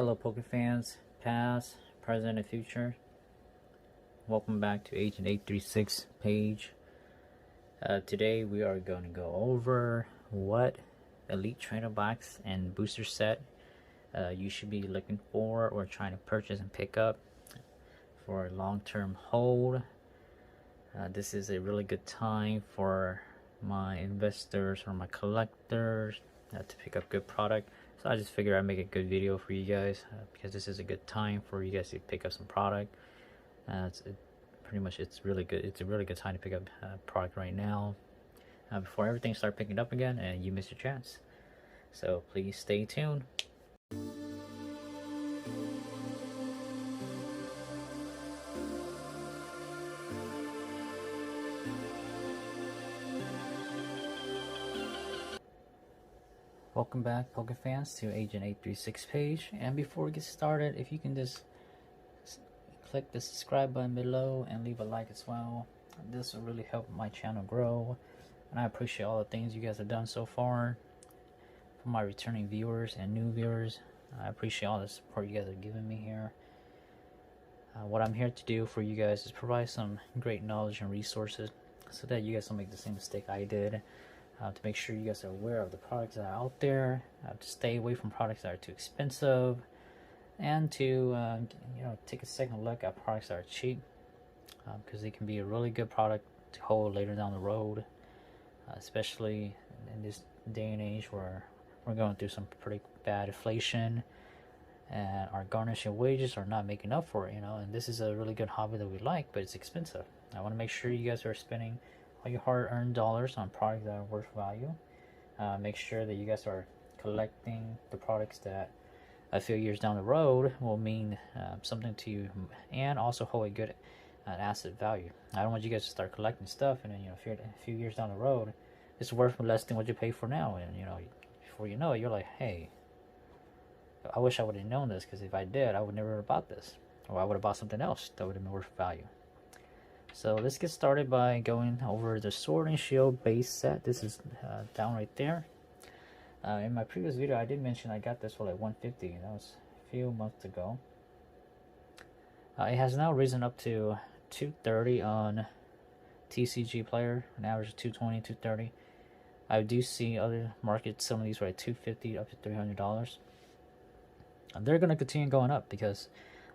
Hello Pokefans, past, present, and future. Welcome back to Agent 836 page. Today we are going to go over what Elite Trainer Box and Booster Set you should be looking for or trying to purchase and pick up for a long-term hold. This is a really good time for my investors or my collectors to pick up good product. So I just figured I'd make a good video for you guys because this is a good time for you guys to pick up some product. It's really good. It's a really good time to pick up product right now before everything starts picking up again and you miss your chance. So please stay tuned. Welcome back Pokefans to Agent 836 page, and before we get started, if you can just click the subscribe button below and leave a like as well. This will really help my channel grow, and I appreciate all the things you guys have done so far. For my returning viewers and new viewers, I appreciate all the support you guys have given me here. What I'm here to do for you guys is provide some great knowledge and resources so that you guys don't make the same mistake I did. To make sure you guys are aware of the products that are out there, to stay away from products that are too expensive, and to take a second look at products that are cheap, because they can be a really good product to hold later down the road, especially in this day and age where we're going through some pretty bad inflation and our garnishing wages are not making up for it, and this is a really good hobby that we like, but it's expensive. I want to make sure you guys are spending all your hard-earned dollars on products that are worth value. Make sure that you guys are collecting the products that a few years down the road will mean something to you, and also hold a good asset value. I don't want you guys to start collecting stuff and then a few years down the road it's worth less than what you pay for now, and before you know it, you're like, hey, I wish I would have known this, because if I did, I would never have bought this, or I would have bought something else that would have been worth value. So let's get started by going over the Sword and Shield base set. This is down right there. In my previous video, I did mention I got this for like $150. That was a few months ago. It has now risen up to $230 on TCG Player, an average of $220, $230. I do see other markets, some of these were at $250 up to $300. And they're going to continue going up because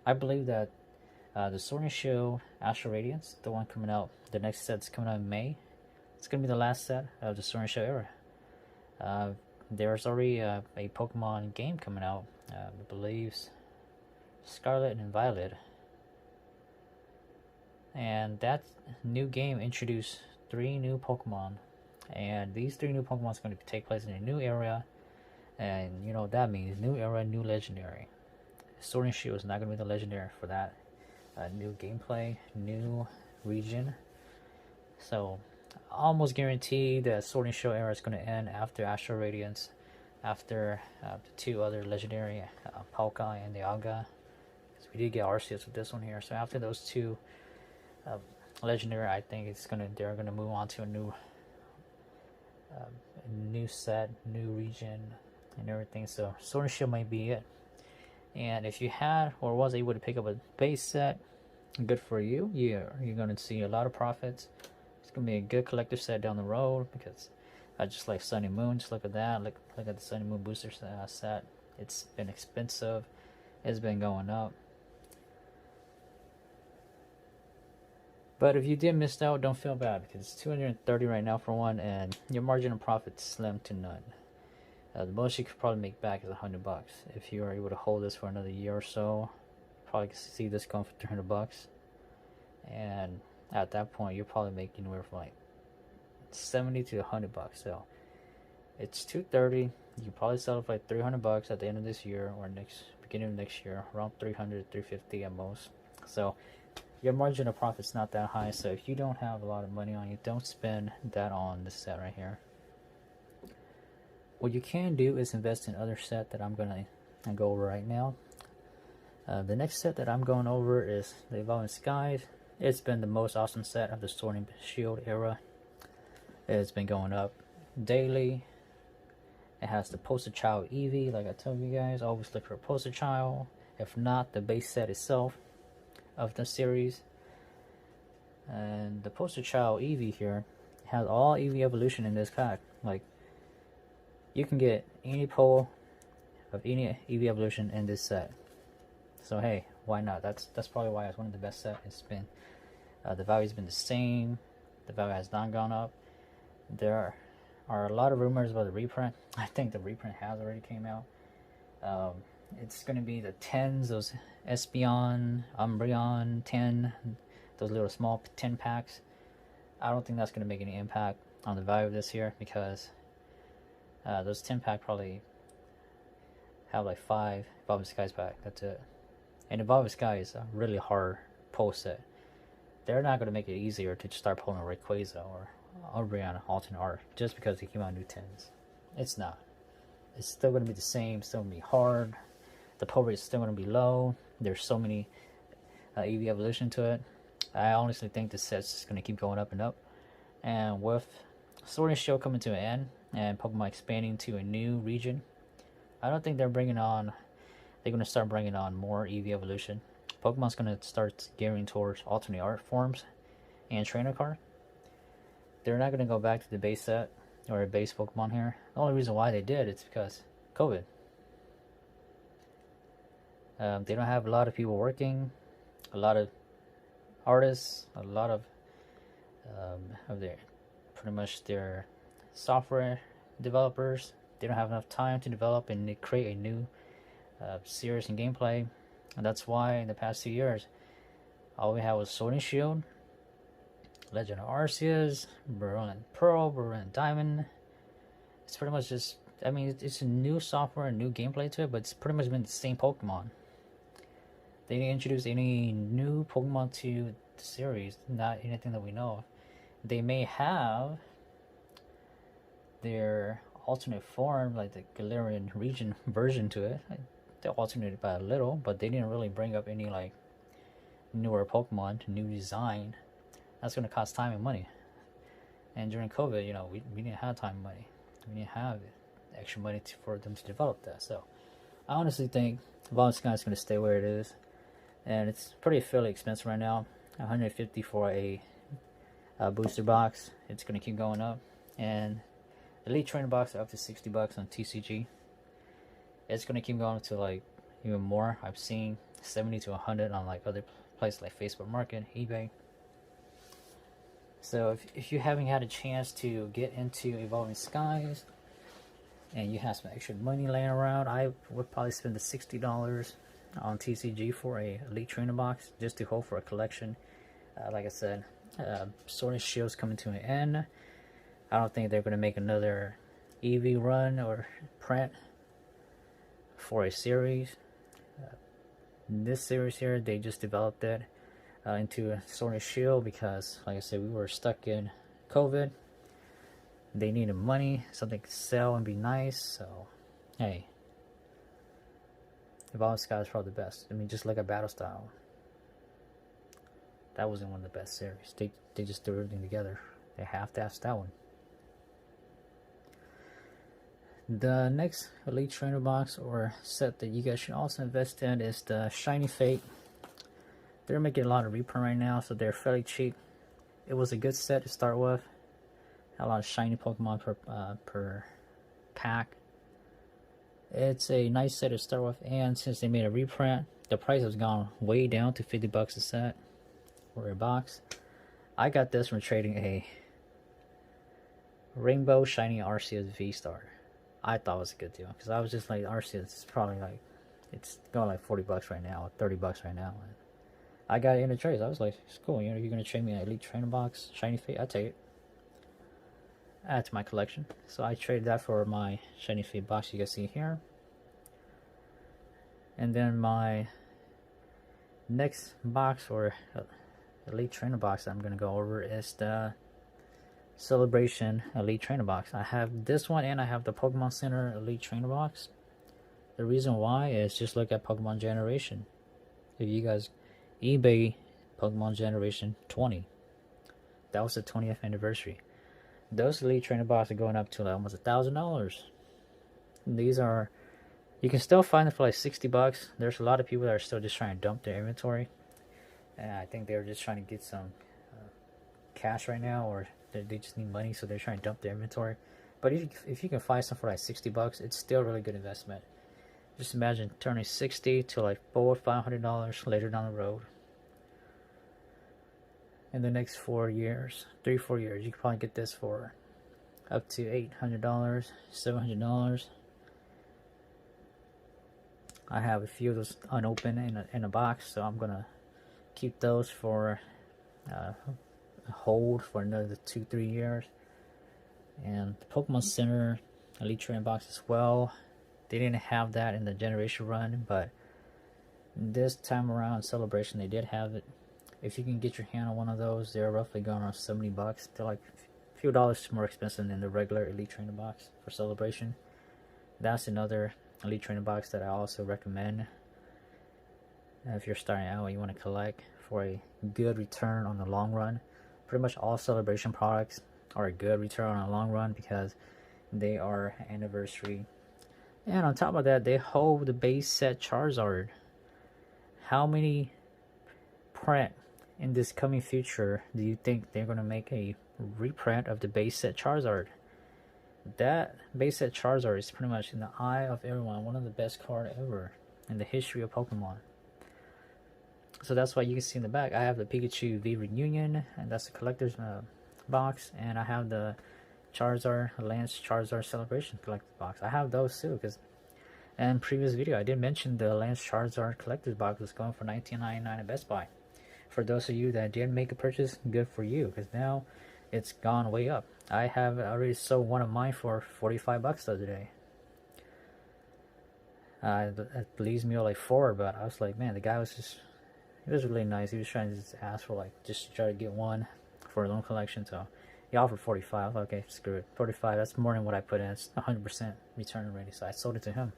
I believe that the Sword and Shield Astral Radiance, the one coming out, the next set's coming out in May. It's going to be the last set of the Sword and Shield era. There's already a Pokemon game coming out, I believe Scarlet and Violet. And that new game introduced 3 new Pokemon. And these 3 new Pokemon is going to take place in a new area. And you know what that means, new era, new legendary. Sword and Shield is not going to be the legendary for that. New gameplay, new region. So almost guarantee that Sword and Shield era is going to end after Astral Radiance, after the 2 other legendary, Palkai and the Aga, because we did get Arceus with this one here. So after those 2 legendary, I think they're gonna move on to a new set, new region, and everything. So Sword and Shield might be it. And if you had or was able to pick up a base set, good for you. You're going to see a lot of profits. It's going to be a good collective set down the road, because I just like Sun and Moon. Just look at that. Look at the Sun and Moon Booster set. It's been expensive. It's been going up. But if you did miss out, don't feel bad, because it's $230 right now for one, and your margin of profit is slim to none. The most you could probably make back is $100. If you are able to hold this for another year or so, you probably can see this going for $300. And at that point, you're probably making anywhere from like $70 to $100. So it's $230. You can probably sell it for like $300 at the end of this year, or beginning of next year, around $300, $350 at most. So your margin of profit's not that high. So if you don't have a lot of money on you, don't spend that on this set right here. What you can do is invest in other set that I'm going to go over right now. The next set that I'm going over is the Evolving Skies. It's been the most awesome set of the Sword and Shield era. It's been going up daily, It has the poster child Eevee, like I told you guys. Always look for a poster child. If not, the base set itself of the series. And the poster child Eevee here has all Eevee evolution in this pack. Like, you can get any pull of any Eevee evolution in this set. So hey, why not? That's probably why it's one of the best sets. It's been the value's been the same. The value has not gone up. There are a lot of rumors about the reprint. I think the reprint has already came out. It's going to be the 10s, those Espeon, Umbreon 10, those little small 10 packs. I don't think that's going to make any impact on the value of this here, because those 10 pack probably have like 5 Evolving Skies back. That's it. And Evolving Sky is a really hard pull set. They're not going to make it easier to start pulling a Rayquaza or Umbreon alternate art just because they came out new 10s. It's not. It's still going to be the same. Still going to be hard. The pull rate is still going to be low. There's so many EV evolution to it. I honestly think the set's just going to keep going up and up. And with Sword and Shield coming to an end and Pokemon expanding to a new region, I don't think they're going to start bringing on more EV evolution. Pokemon's going to start gearing towards alternate art forms and trainer card. They're not going to go back to the base set or a base Pokemon here. The only reason why they did is because COVID. They don't have a lot of people working, a lot of artists, a lot of their pretty much their software developers. They don't have enough time to develop and create a new series and gameplay, and that's why in the past 2 years all we had was Sword and Shield, Legend of Arceus, Brilliant Pearl, Brilliant Diamond. It's pretty much just, I mean, it's a new software and new gameplay to it, but it's pretty much been the same Pokemon. They didn't introduce any new Pokemon to the series, not anything that we know of. They may have their alternate form, like the Galarian region version to it. They alternated by a little, but they didn't really bring up any like newer Pokemon, new design. That's going to cost time and money. And during COVID, you know, we didn't have time and money. We didn't have extra money for them to develop that. So I honestly think Evolving Sky is going to stay where it is. And it's pretty fairly expensive right now. $150 for a booster box. It's going to keep going up. And Elite Trainer box up to $60 on TCG. It's going to keep going to like even more. I've seen 70 to 100 on like other places like Facebook Market, eBay. So if you haven't had a chance to get into Evolving Skies and you have some extra money laying around, I would probably spend the $60 on TCG for a Elite Trainer box just to hold for a collection. Like I said, Sword and Shield's coming to an end. I don't think they're going to make another EV run or print for a series. This series here, they just developed it into a Sword and Shield because, like I said, we were stuck in COVID. They needed money, something to sell and be nice. So, hey, Evolving Sky is probably the best. I mean, just like a Battle Style. That wasn't one of the best series. They just threw everything together. They have to ask that one. The next Elite Trainer box or set that you guys should also invest in is the Shiny Fate. They're making a lot of reprint right now, so they're fairly cheap. It was a good set to start with. Had a lot of shiny Pokemon per pack. It's a nice set to start with, and since they made a reprint, the price has gone way down to $50 a set or a box. I got this from trading a Rainbow Shiny Arceus V-Star. I thought it was a good deal because I was just like, Arceus is probably like, it's going like $40 right now, or $30 right now. And I got it in the trades. I was like, it's cool. You know, you're gonna trade me an Elite Trainer box, Shiny Fate. I take it. Add to my collection. So I traded that for my Shiny Fate box you guys see here. And then my next box or Elite Trainer box that I'm gonna go over is the Celebration Elite Trainer box. I have this one and I have the Pokemon Center Elite Trainer box. The reason why is just look at Pokemon Generation. If you guys eBay Pokemon Generation 20, that was the 20th anniversary. Those Elite Trainer boxes are going up to like almost $1,000. These are, you can still find them for like 60 bucks. There's a lot of people that are still just trying to dump their inventory, and I think they're just trying to get some cash right now, or they just need money, so they're trying to dump their inventory. But if you can find some for like 60 bucks, it's still a really good investment. Just imagine turning 60 to like $400 or $500 later down the road. In the next 4 years, 3-4 years, you can probably get this for up to $800, $700. I have a few of those unopened in a box, so I'm gonna keep those for a hold for another 2-3 years. And the Pokemon Center Elite Train box as well. They didn't have that in the Generation Run, but this time around Celebration they did have it. If you can get your hand on one of those, they're roughly going around 70 bucks. They're like a few dollars more expensive than the regular Elite Trainer box for Celebration. That's another Elite Trainer box that I also recommend if you're starting out and you want to collect for a good return on the long run. Pretty much all Celebration products are a good return on the long run because they are anniversary. And on top of that, they hold the base set Charizard. How many print in this coming future do you think they're going to make a reprint of the base set Charizard? That base set Charizard is pretty much in the eye of everyone one of the best cards ever in the history of Pokemon. So that's why you can see in the back I have the Pikachu V Reunion, and that's the collector's box, and I have the Charizard Lance Charizard Celebration collector's box. I have those too, because in previous video I did mention the Lance Charizard collector's box was going for $19.99 at Best Buy. For those of you that did make a purchase, good for you, because now it's gone way up. I have already sold one of mine for 45 bucks the other day. It leaves me like 4, but I was like, man, the guy was just, he was really nice. He was trying to just ask for like, just to try to get one for his own collection. So he offered 45. I was like, okay, screw it. 45, that's more than what I put in. It's 100% return rate. So I sold it to him.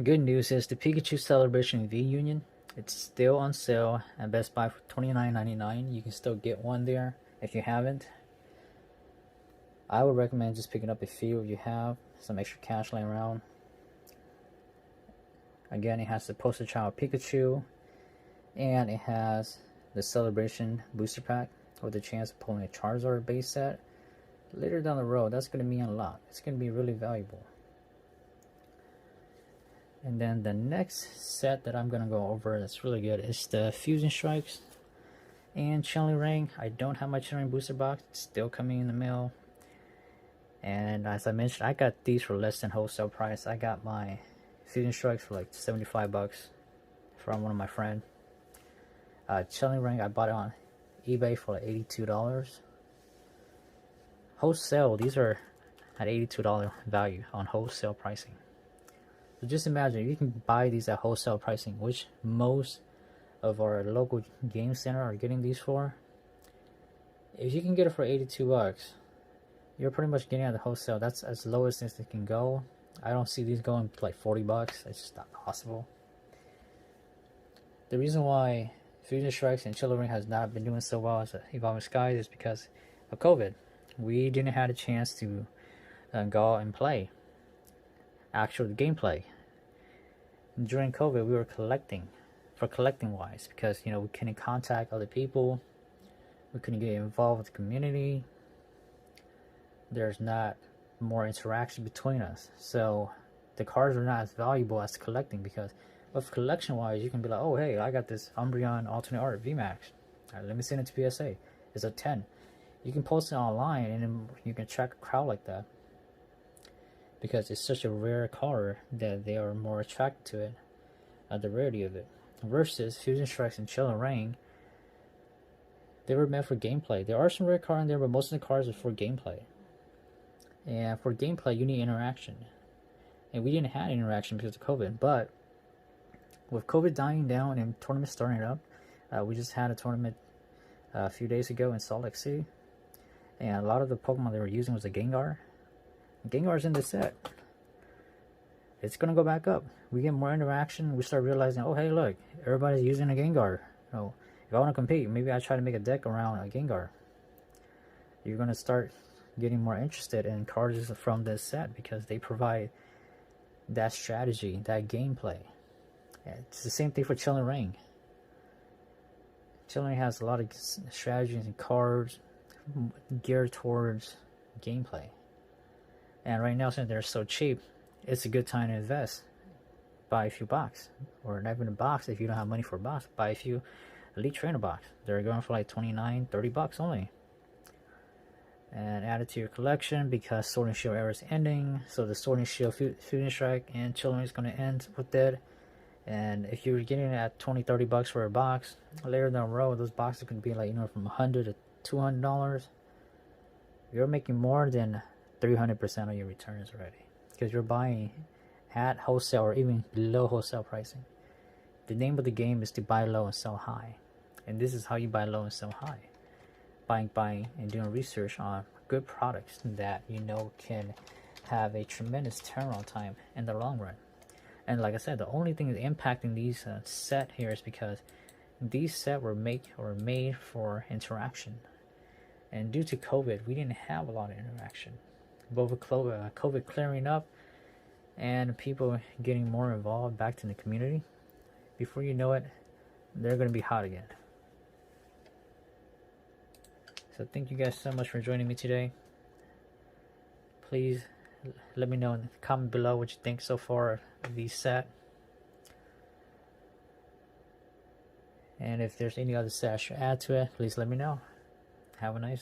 Good news is the Pikachu Celebration V Union, it's still on sale at Best Buy for $29.99. You can still get one there if you haven't. I would recommend just picking up a few if you have some extra cash laying around. Again, it has the Poster Child Pikachu, and it has the Celebration Booster Pack with the chance of pulling a Charizard base set. Later down the road, that's going to mean a lot. It's going to be really valuable. And then the next set that I'm going to go over that's really good is the Fusion Strikes and Chilling Ring. I don't have my Chilling Ring booster box. It's still coming in the mail. And as I mentioned, I got these for less than wholesale price. I got my Fusion Strikes for like 75 bucks from one of my friends. Chilling Ring, I bought it on eBay for like $82. Wholesale, these are at $82 value on wholesale pricing. So just imagine, you can buy these at wholesale pricing, which most of our local game center are getting these for. If you can get it for 82 bucks, you're pretty much getting at the wholesale. That's as low as it can go. I don't see these going to like 40 bucks. It's just not possible. The reason why Fusion Strikes and Chilling Ring has not been doing so well as Evolving Skies is because of COVID. We didn't have a chance to go out and play actual gameplay. During COVID, we were collecting wise, because we couldn't contact other people, we couldn't get involved with the community. There's not more interaction between us, so the cards are not as valuable as collecting. Because with collection wise, you can be like, oh hey, I got this Umbreon alternate art VMAX, alright, let me send it to PSA, it's a 10. You can post it online and then you can track a crowd like that, because it's such a rare card that they are more attracted to it, the rarity of it. Versus Fusion Strikes and Chilling Ring, they were meant for gameplay. There are some rare cards in there, but most of the cards are for gameplay. And for gameplay, you need interaction. And we didn't have interaction because of COVID. But with COVID dying down and tournaments starting up, we just had a tournament a few days ago in Salt Lake City. And a lot of the Pokemon they were using was a Gengar. Gengar's in the set. It's gonna go back up. We get more interaction. We start realizing, oh hey, look, everybody's using a Gengar. If I want to compete, maybe I try to make a deck around a Gengar. You're gonna start getting more interested in cards from this set because they provide that strategy, that gameplay. It's the same thing for Chilling Ring. Chilling Ring has a lot of strategies and cards geared towards gameplay. And right now, since they're so cheap, it's a good time to invest. Buy a few box, or not even a box if you don't have money for a box. Buy a few Elite Trainer box. They're going for like $29-$30 only. And add it to your collection because Sword and Shield era is ending. So the Sword and Shield Fusion Strike and Chilling Ring is going to end with it. And if you're getting it at $20-$30 for a box, later down the road, those boxes can be like, you know, from $100 to $200. You're making more than 300% of your returns already because you're buying at wholesale or even below wholesale pricing. The name of the game is to buy low and sell high, and this is how you buy low and sell high: buying and doing research on good products that you know can have a tremendous turnaround time in the long run. And like I said, the only thing that's impacting these set here is because these set were made for interaction, and due to COVID, we didn't have a lot of interaction. But with COVID clearing up and people getting more involved back in the community, before you know it, they're going to be hot again. So thank you guys so much for joining me today. Please let me know in the comment below what you think so far of these set. And if there's any other set I should add to it, please let me know. Have a nice day.